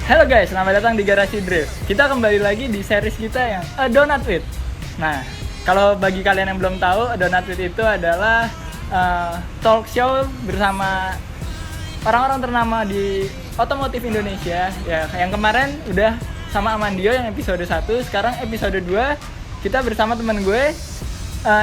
Halo guys, selamat datang di Garasi Drift. Kita kembali lagi di series kita yang A Donut With. Nah, kalau bagi kalian yang belum tahu, A Donut With itu adalah talk show bersama orang-orang ternama di otomotif Indonesia. Ya, yang kemarin udah sama Amandio yang episode 1, sekarang episode 2 kita bersama teman gue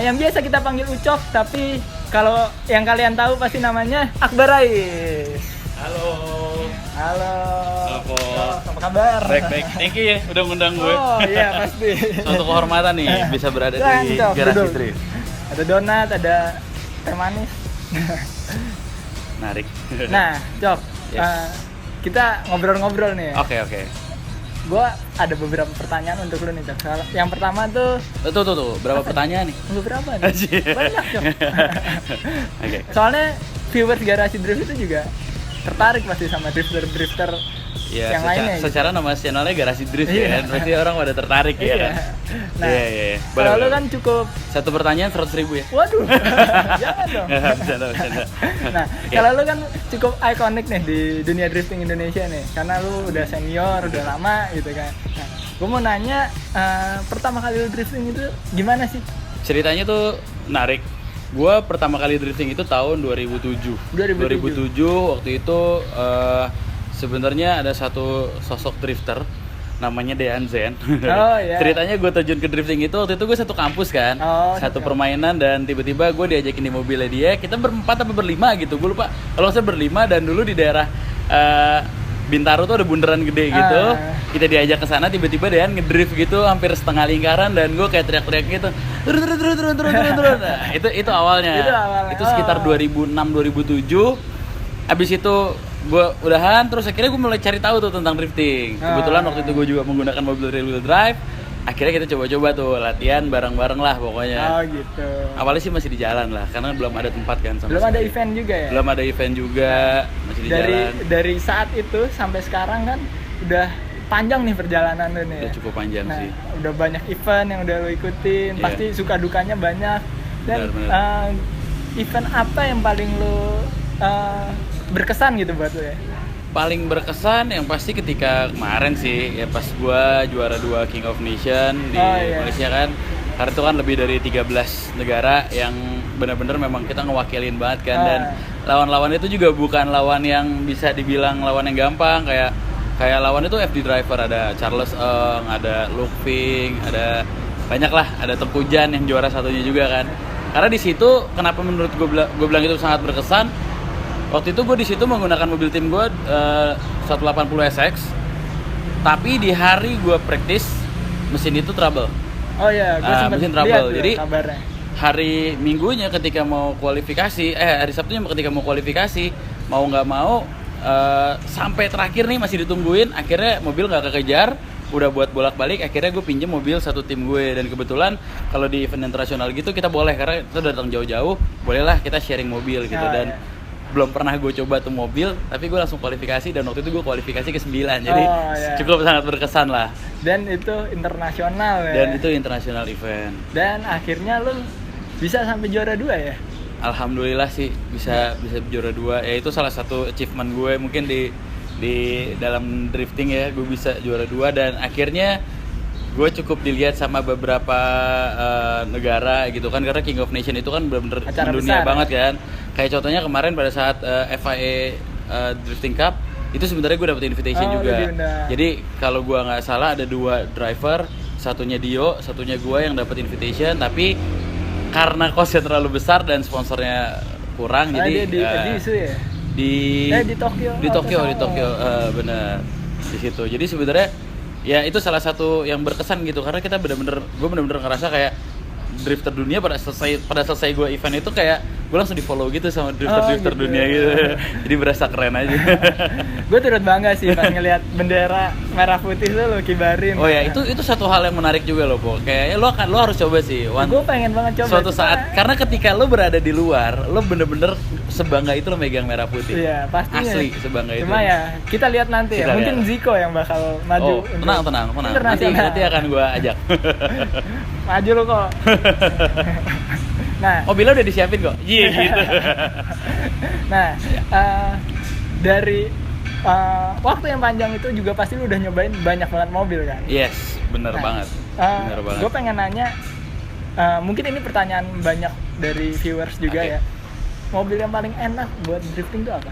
yang biasa kita panggil Ucok, tapi kalau yang kalian tahu pasti namanya Akbar Rais. Halo. Apa? Apa kabar? Baik. Thank you ya udah ngundang gue. Oh iya pasti. Suatu kehormatan nih bisa berada di Cok, Garasi duduk. Drift. Ada donat, ada teh manis. Menarik. Nah, Cok, Yes. kita ngobrol-ngobrol nih. Oke. Gua ada beberapa pertanyaan untuk lu nih, Cok. Yang pertama tuh Tuh. Berapa pertanyaan nih? beberapa nih? Asyik. Banyak, Cok. Oke. Soalnya viewers Garasi Drift itu juga tertarik pasti sama drifter Ya, yang lainnya. secara nama channelnya Garasi Drift Iya. ya kan. Pasti orang pada tertarik ya kan. Nah, Iya. kalau lu Boleh. kan cukup. Satu pertanyaan 100.000 ya. Waduh, jangan dong. Bercanda. Nah, Oke. kalau lu kan cukup ikonik nih di dunia drifting Indonesia nih, karena lu udah senior, udah lama gitu kan. Nah, gue mau nanya, pertama kali lu drifting itu gimana sih? Ceritanya tuh menarik. Gua pertama kali drifting itu tahun 2007. 2007 waktu itu sebenarnya ada satu sosok drifter namanya Dean Zen. Oh, iya. Ceritanya gue terjun ke drifting itu waktu itu gue satu kampus kan, Oh, satu gitu. permainan dan tiba-tiba gue diajakin di mobilnya dia. Kita berempat atau berlima gitu, gue lupa. Kalau saya berlima dan dulu di daerah Bintaro tuh ada bundaran gede gitu. Kita diajak ke sana, tiba-tiba Dean ngedrift gitu hampir setengah lingkaran dan gue kayak teriak-teriak gitu. Turun. Nah, itu awalnya. Itu sekitar 2006 2007. Abis itu gue udahan, terus akhirnya gue mulai cari tahu tuh tentang drifting. Kebetulan waktu itu gue juga menggunakan mobil rear wheel drive. Akhirnya kita coba-coba tuh latihan bareng-bareng lah pokoknya. Oh gitu. Awalnya sih masih di jalan lah, karena belum ada tempat kan sama Belum ada sekali. event juga ya? Belum ada event juga, masih di jalan. Dari saat itu sampai sekarang kan udah panjang nih perjalanan lu nih. Udah cukup panjang Nah, sih. udah banyak event yang udah lo ikutin, Iya. pasti suka dukanya banyak. Dan Benar. event apa yang paling lo berkesan gitu buat lo ya? Paling berkesan yang pasti ketika kemarin sih ya pas gua juara 2 King of Nation di iya. Malaysia kan. Karena itu kan lebih dari 13 negara yang benar-benar memang kita ngewakilin banget kan, dan lawan-lawan itu juga bukan lawan yang bisa dibilang lawan yang gampang, kayak lawan itu FD driver, ada Charles Eng, ada Luke Fink, ada banyak lah, ada Tengku Jan yang juara satunya juga kan. Karena di situ kenapa menurut gue bilang itu sangat berkesan. Waktu itu gue di situ menggunakan mobil tim gue 180 SX, tapi di hari gue praktis mesin itu trouble. Oh iya, gue sempat mesin lihat trouble. tuh Jadi kabarnya. hari Minggunya ketika mau kualifikasi, hari Sabtunya ketika mau kualifikasi, mau nggak mau sampai terakhir nih masih ditungguin. Akhirnya mobil nggak kekejar, udah buat bolak-balik. Akhirnya gue pinjem mobil satu tim gue, dan kebetulan kalau di event internasional gitu kita boleh, karena kita datang jauh-jauh, bolehlah kita sharing mobil gitu. Oh, Dan iya. belum pernah gue coba tuh mobil, tapi gue langsung kualifikasi, dan waktu itu gue kualifikasi ke 9, jadi Oh, iya. cukup sangat berkesan lah. Dan itu internasional ya. Dan itu international event. Dan akhirnya lo bisa sampai juara 2 ya? Alhamdulillah sih bisa juara 2. Ya itu salah satu achievement gue mungkin di dalam drifting ya, gue bisa juara 2, dan akhirnya gue cukup dilihat sama beberapa negara gitu kan, karena King of Nation itu kan benar-benar Acara mendunia besar, banget kan. Kayak contohnya kemarin pada saat FIA Drifting Cup itu sebenarnya gue dapet invitation Oh, juga. lu diundang. Jadi kalau gue nggak salah ada 2 driver, satunya Dio, satunya gue yang dapet invitation, tapi karena costnya terlalu besar dan sponsornya kurang, jadi di isu ya? Di Tokyo. di Tokyo Sama. bener di situ. Jadi sebenarnya ya itu salah satu yang berkesan gitu, karena kita gue bener-bener ngerasa kayak drifter dunia pada selesai gue event itu kayak gue langsung di follow gitu sama drifter gitu. dunia gitu. Jadi berasa keren aja. Gue turut bangga sih pas ngelihat bendera merah putih tuh lo kibarin. Oh ya, itu satu hal yang menarik juga loh, Po. Kayaknya lo harus coba sih. Gue pengen banget coba. Suatu saat, karena ketika lo berada di luar, lo bener-bener sebangga itu lo megang merah putih. Iya, pastinya. Asli sebangga itu. Cuma ya, kita lihat nanti Kita ya. Mungkin lihat. Ziko yang bakal maju. Oh, tenang. Internasional. Nanti akan gue ajak. Maju lo kok. Nah, Mobilnya udah disiapin kok. Iya gitu. nah dari waktu yang panjang itu juga pasti lu udah nyobain banyak banget mobil kan? Yes, bener banget. Bener banget. Gue pengen nanya, mungkin ini pertanyaan banyak dari viewers juga ya. Mobil yang paling enak buat drifting itu apa?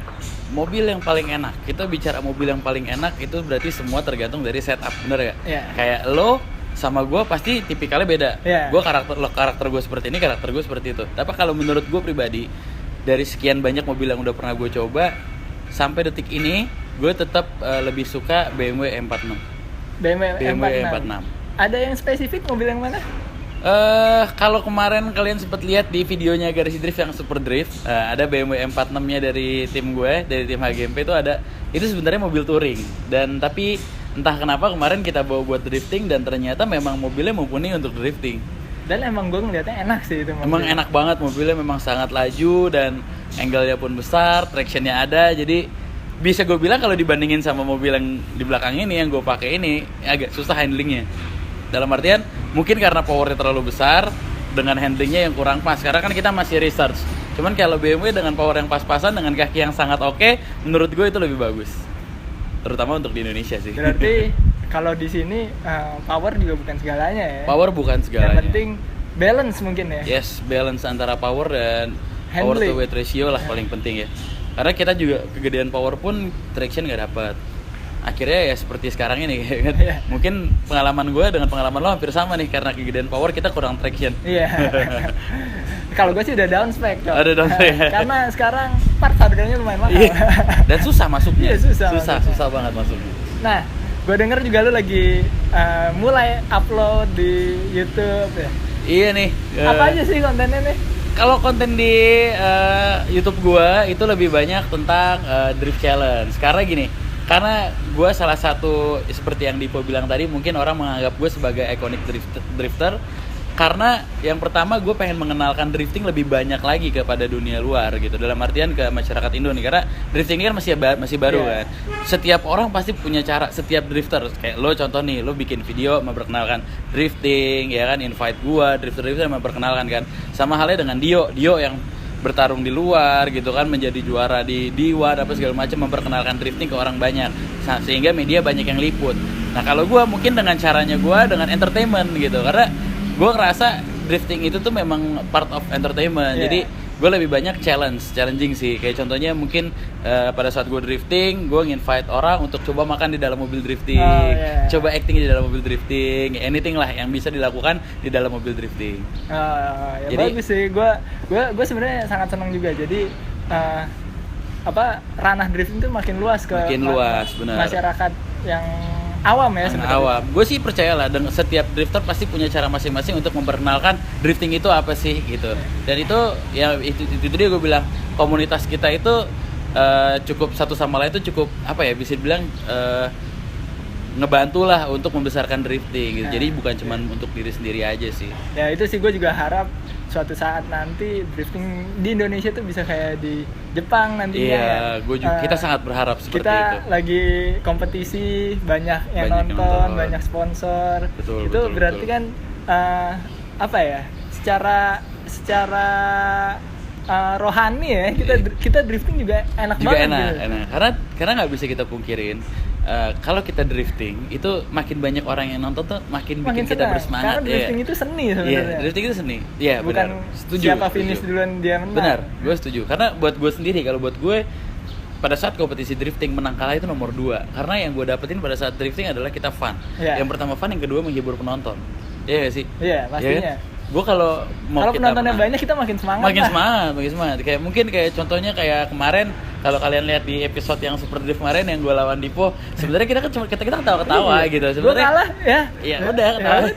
Mobil yang paling enak. Kita bicara mobil yang paling enak itu berarti semua tergantung dari setup, bener ya? Yeah. Kayak lo sama gue pasti tipikalnya beda. Yeah. Gue karakter gue seperti ini, karakter gue seperti itu. Tapi kalau menurut gue pribadi, dari sekian banyak mobil yang udah pernah gue coba, sampai detik ini gue tetap lebih suka BMW M46. BMW M46. Ada yang spesifik mobil yang mana? Kalau kemarin kalian sempat lihat di videonya Garasi Drift yang Super Drift, ada BMW M46-nya dari tim gue, dari tim HGMP itu ada. Itu sebenarnya mobil touring. Dan tapi entah kenapa kemarin kita bawa buat drifting dan ternyata memang mobilnya mumpuni untuk drifting. Dan emang gue ngeliatnya enak sih itu mobil. Emang enak banget, mobilnya memang sangat laju dan angle-nya pun besar, traction-nya ada. Jadi bisa gue bilang kalau dibandingin sama mobil yang di belakang ini yang gue pakai ini agak susah handlingnya. Dalam artian mungkin karena powernya terlalu besar dengan handlingnya yang kurang pas. Karena kan kita masih research. Cuman kalau BMW dengan power yang pas-pasan dengan kaki yang sangat oke, menurut gue itu lebih bagus. Terutama untuk di Indonesia sih. Berarti kalau di sini power juga bukan segalanya ya. Power bukan segalanya. Yang penting balance mungkin ya. Yes, balance antara power dan power to weight ratio lah paling penting ya. Karena kita juga kegedean power pun traction nggak dapat. Akhirnya ya seperti sekarang ini kan. Yeah. Mungkin pengalaman gue dengan pengalaman lo hampir sama nih, karena kegedean power kita kurang traction. Iya. Kalau gue sih udah down spec. Ada down spec. Karena sekarang part harganya lumayan mahal. Iya. Dan susah masuknya. Iya, susah banget masuknya. Nah, gue denger juga lu lagi mulai upload di YouTube ya. Iya nih. Apa aja sih kontennya nih? Kalau konten di YouTube gua itu lebih banyak tentang drift challenge. Karena gue salah satu, seperti yang Dipo bilang tadi, mungkin orang menganggap gue sebagai iconic drifter. Karena yang pertama gue pengen mengenalkan drifting lebih banyak lagi kepada dunia luar gitu. Dalam artian ke masyarakat Indo nih, karena drifting ini kan masih baru kan. Setiap orang pasti punya cara, setiap drifter. Kayak lo contoh nih, lo bikin video memperkenalkan drifting, ya kan, invite gue, drifter memperkenalkan kan. Sama halnya dengan Dio yang bertarung di luar gitu kan, menjadi juara di D1 apa segala macam, memperkenalkan drifting ke orang banyak sehingga media banyak yang liput. Nah kalau gue mungkin dengan caranya gue dengan entertainment gitu, karena gue ngerasa drifting itu tuh memang part of entertainment. Jadi gue lebih banyak challenging sih. Kayak contohnya mungkin pada saat gue drifting, gue nginvite orang untuk coba makan di dalam mobil drifting, coba acting di dalam mobil drifting, anything lah yang bisa dilakukan di dalam mobil drifting. Ya jadi, bagus sih. Gue sebenarnya sangat senang juga. Jadi ranah drifting itu makin luas ke benar. Masyarakat yang awam ya sebenarnya. Awam. Gue sih percayalah, dan setiap drifter pasti punya cara masing-masing untuk memperkenalkan drifting itu apa sih gitu. Dan itu ya itu dia gue bilang, komunitas kita itu cukup satu sama lain itu cukup bisa dibilang ngebantu lah untuk membesarkan drifting gitu. Jadi bukan cuma untuk diri sendiri aja sih. Ya itu sih, gue juga harap suatu saat nanti drifting di Indonesia tuh bisa kayak di Jepang nantinya. Iya, gue juga, kita sangat berharap seperti itu. Kita lagi kompetisi, banyak yang nonton, banyak sponsor. Betul, berarti kan secara rohani ya, kita drifting juga enak banget. Enak. Karena nggak bisa kita pungkirin. Kalau kita drifting itu makin banyak orang yang nonton tuh makin bikin kita bersemangat. Karena drifting itu seni sebenarnya. Iya, drifting itu seni. Iya, bukan setuju. Siapa finish duluan dia menang. Benar, gue setuju. Karena buat gue sendiri, kalau buat gue pada saat kompetisi drifting menang kalah itu nomor 2. Karena yang gue dapetin pada saat drifting adalah kita fun. Yang pertama fun, yang kedua menghibur penonton. Iya gak sih? Iya, pastinya. Gue kalau penontonnya banyak, kita makin semangat. Makin semangat. Kayak mungkin contohnya kayak kemarin, kalau kalian lihat di episode yang Super Drift kemarin yang gue lawan Dipo, sebenarnya kita ketawa-ketawa gitu. Sebenarnya gue kalah ya. Iya, udah ketawa.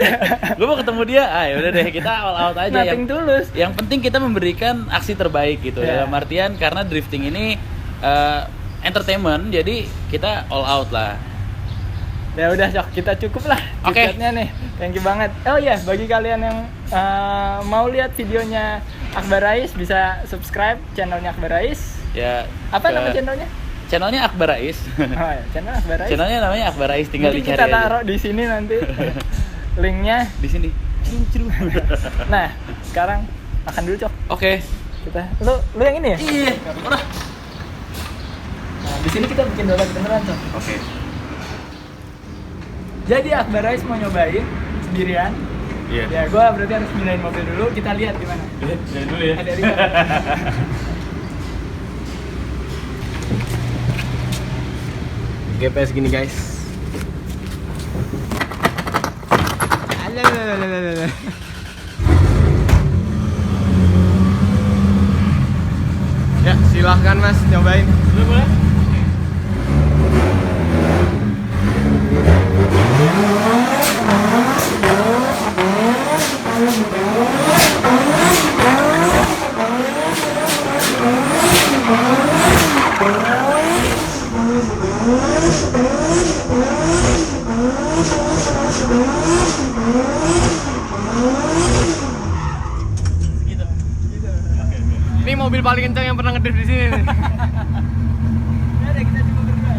Gue mau ketemu dia, ya udah deh, kita all out aja. Nothing tulus. Yang penting kita memberikan aksi terbaik gitu. Dalam artian karena drifting ini entertainment, jadi kita all out lah. Ya udah, Cok, kita cukup lah chit-chatnya nih. Thank you banget. Oh iya, bagi kalian yang mau lihat videonya Akbar Rais, bisa subscribe channelnya Akbar Rais. Ya. Apa nama channelnya? Channelnya Akbar Rais. Oh ya, channel Akbar Rais. Channelnya namanya Akbar Rais, tinggal mungkin dicari aja. Kita taruh di sini nanti linknya. Di sini. Nah, sekarang makan dulu, Cok. Oke. Lu yang ini ya? Iya. Nah, sini kita bikin donat beneran tuh. Oke. Jadi Akbar Rais mau nyobain sendirian. Iya. Ya, gua berarti harus pindahin mobil dulu. Kita lihat gimana. Jangan dulu ya. Ada Rika. GPS gini guys. Ya silahkan mas nyobain. Boleh. Ini mobil paling kencang yang pernah ngedrift di sini nih. Ya udah, kita coba berdua.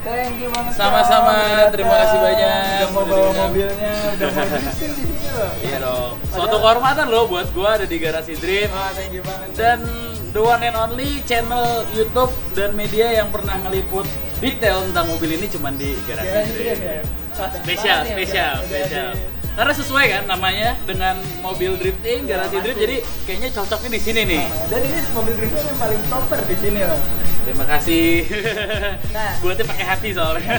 Thank you banget. Sama-sama, Kak. terima kasih banyak. Udah mau Udah bawa diundang. mobilnya, udah mau drifting di sini loh. Iya dong. Suatu kehormatan loh buat gua ada di Garasi Drift. Wah, thank you banget. Dan the one and only channel YouTube dan media yang pernah ngeliput detail tentang mobil ini cuma di Garasi Garasi Drift. Drift ya. Wah, thank you Spesial, banget nih, spesial, udah spesial. di- Karena sesuai kan namanya dengan mobil drifting, Garasi pasti. Drift, jadi kayaknya cocoknya di sini nih. Dan ini mobil drifting yang paling proper di sini loh. Terima kasih. Nah. Buatnya pakai hati soalnya.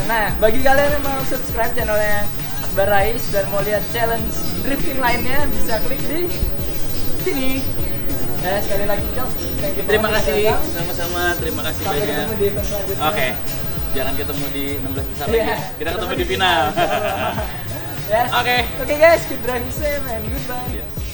Nah, bagi kalian yang mau subscribe channelnya Akbar Rais dan mau lihat challenge drifting lainnya bisa klik di sini. Ya, sekali lagi Cok, thank you Terima banget kasih, udah datang. sama-sama. Terima kasih Sampai banyak. ketemu di event selanjutnya. Oke, jangan ketemu di 16 besar Iya. lagi. Kita ketemu di final. Ya. Oke. Oke guys, keep driving safe and goodbye. Yes.